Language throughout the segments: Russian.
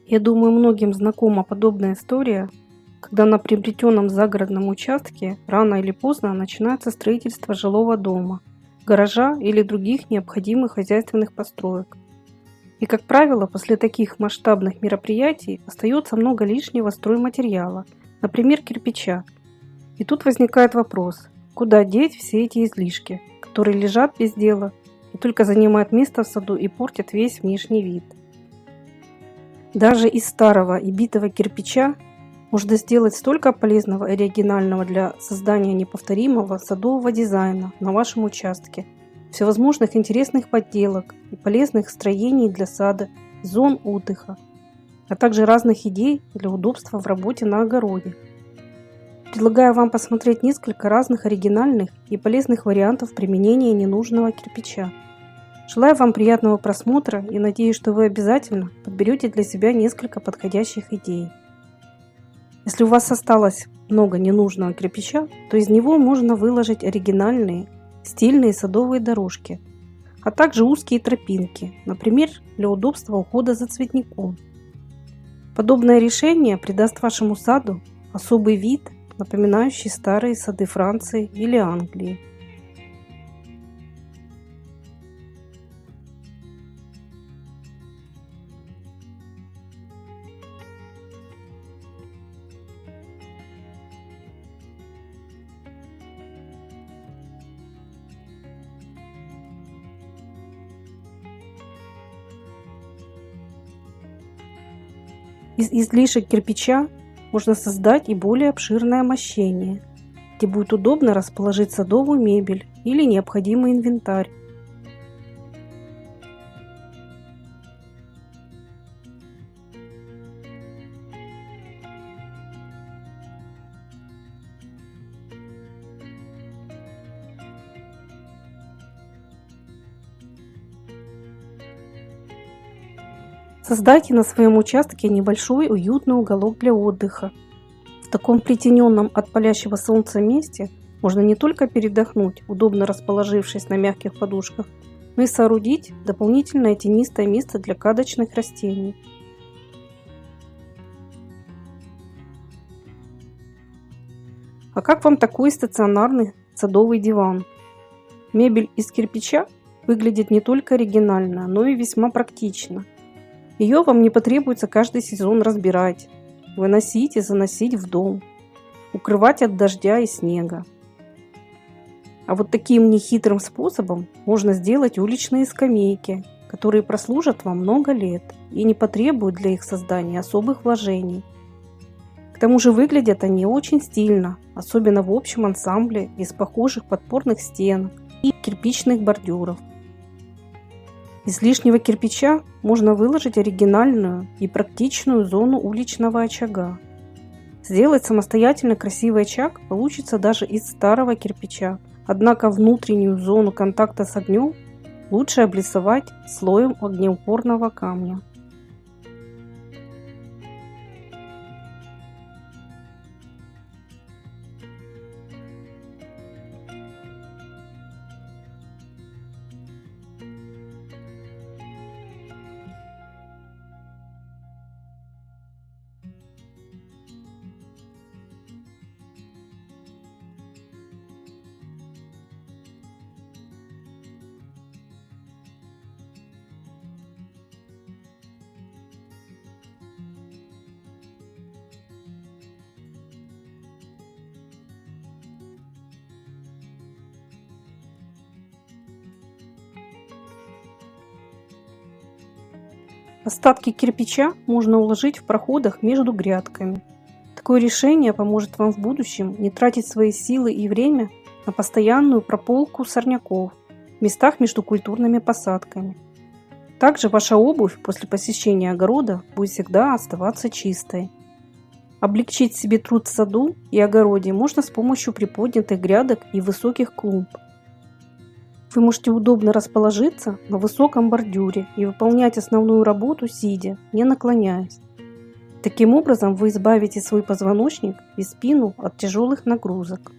Я думаю, многим знакома подобная история, когда на приобретенном загородном участке рано или поздно начинается строительство жилого дома, гаража или других необходимых хозяйственных построек. И, как правило, после таких масштабных мероприятий остается много лишнего стройматериала, например, кирпича. И тут возникает вопрос, куда деть все эти излишки, которые лежат без дела и только занимают место в саду и портят весь внешний вид. Даже из старого и битого кирпича можно сделать столько полезного и оригинального для создания неповторимого садового дизайна на вашем участке, всевозможных интересных подделок и полезных строений для сада, зон отдыха, а также разных идей для удобства в работе на огороде. Предлагаю вам посмотреть несколько разных оригинальных и полезных вариантов применения ненужного кирпича. Желаю вам приятного просмотра и надеюсь, что вы обязательно подберете для себя несколько подходящих идей. Если у вас осталось много ненужного кирпича, то из него можно выложить оригинальные, стильные садовые дорожки, а также узкие тропинки, например, для удобства ухода за цветником. Подобное решение придаст вашему саду особый вид, напоминающий старые сады Франции или Англии. Из излишек кирпича можно создать и более обширное мощение, где будет удобно расположить садовую мебель или необходимый инвентарь. Создайте на своем участке небольшой уютный уголок для отдыха. В таком притененном от палящего солнца месте можно не только передохнуть, удобно расположившись на мягких подушках, но и соорудить дополнительное тенистое место для кадочных растений. А как вам такой стационарный садовый диван? Мебель из кирпича выглядит не только оригинально, но и весьма практично. Ее вам не потребуется каждый сезон разбирать, выносить и заносить в дом, укрывать от дождя и снега. А вот таким нехитрым способом можно сделать уличные скамейки, которые прослужат вам много лет и не потребуют для их создания особых вложений. К тому же выглядят они очень стильно, особенно в общем ансамбле из похожих подпорных стен и кирпичных бордюров. Из лишнего кирпича можно выложить оригинальную и практичную зону уличного очага. Сделать самостоятельно красивый очаг получится даже из старого кирпича, однако внутреннюю зону контакта с огнем лучше облицевать слоем огнеупорного камня. Остатки кирпича можно уложить в проходах между грядками. Такое решение поможет вам в будущем не тратить свои силы и время на постоянную прополку сорняков в местах между культурными посадками. Также ваша обувь после посещения огорода будет всегда оставаться чистой. Облегчить себе труд в саду и огороде можно с помощью приподнятых грядок и высоких клумб. Вы можете удобно расположиться на высоком бордюре и выполнять основную работу сидя, не наклоняясь. Таким образом вы избавите свой позвоночник и спину от тяжелых нагрузок.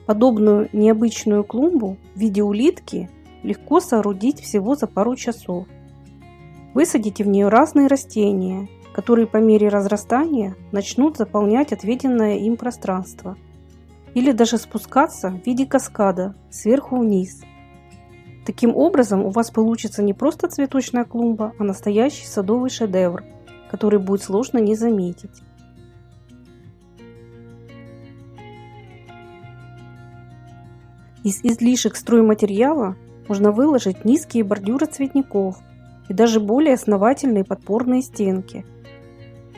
Подобную необычную клумбу в виде улитки легко соорудить всего за пару часов. Высадите в нее разные растения, которые по мере разрастания начнут заполнять отведенное им пространство, или даже спускаться в виде каскада сверху вниз. Таким образом у вас получится не просто цветочная клумба, а настоящий садовый шедевр, который будет сложно не заметить. Из излишек стройматериала можно выложить низкие бордюры цветников и даже более основательные подпорные стенки.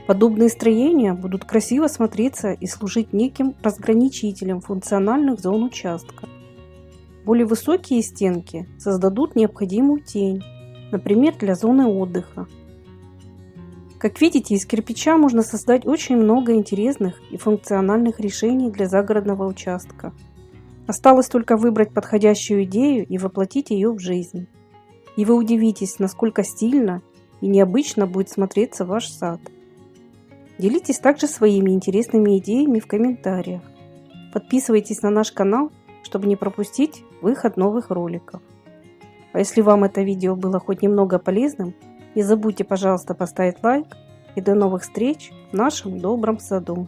Подобные строения будут красиво смотреться и служить неким разграничителем функциональных зон участка. Более высокие стенки создадут необходимую тень, например, для зоны отдыха. Как видите, из кирпича можно создать очень много интересных и функциональных решений для загородного участка. Осталось только выбрать подходящую идею и воплотить ее в жизнь. И вы удивитесь, насколько стильно и необычно будет смотреться ваш сад. Делитесь также своими интересными идеями в комментариях. Подписывайтесь на наш канал, чтобы не пропустить выход новых роликов. А если вам это видео было хоть немного полезным, не забудьте, пожалуйста, поставить лайк. И до новых встреч в нашем добром саду.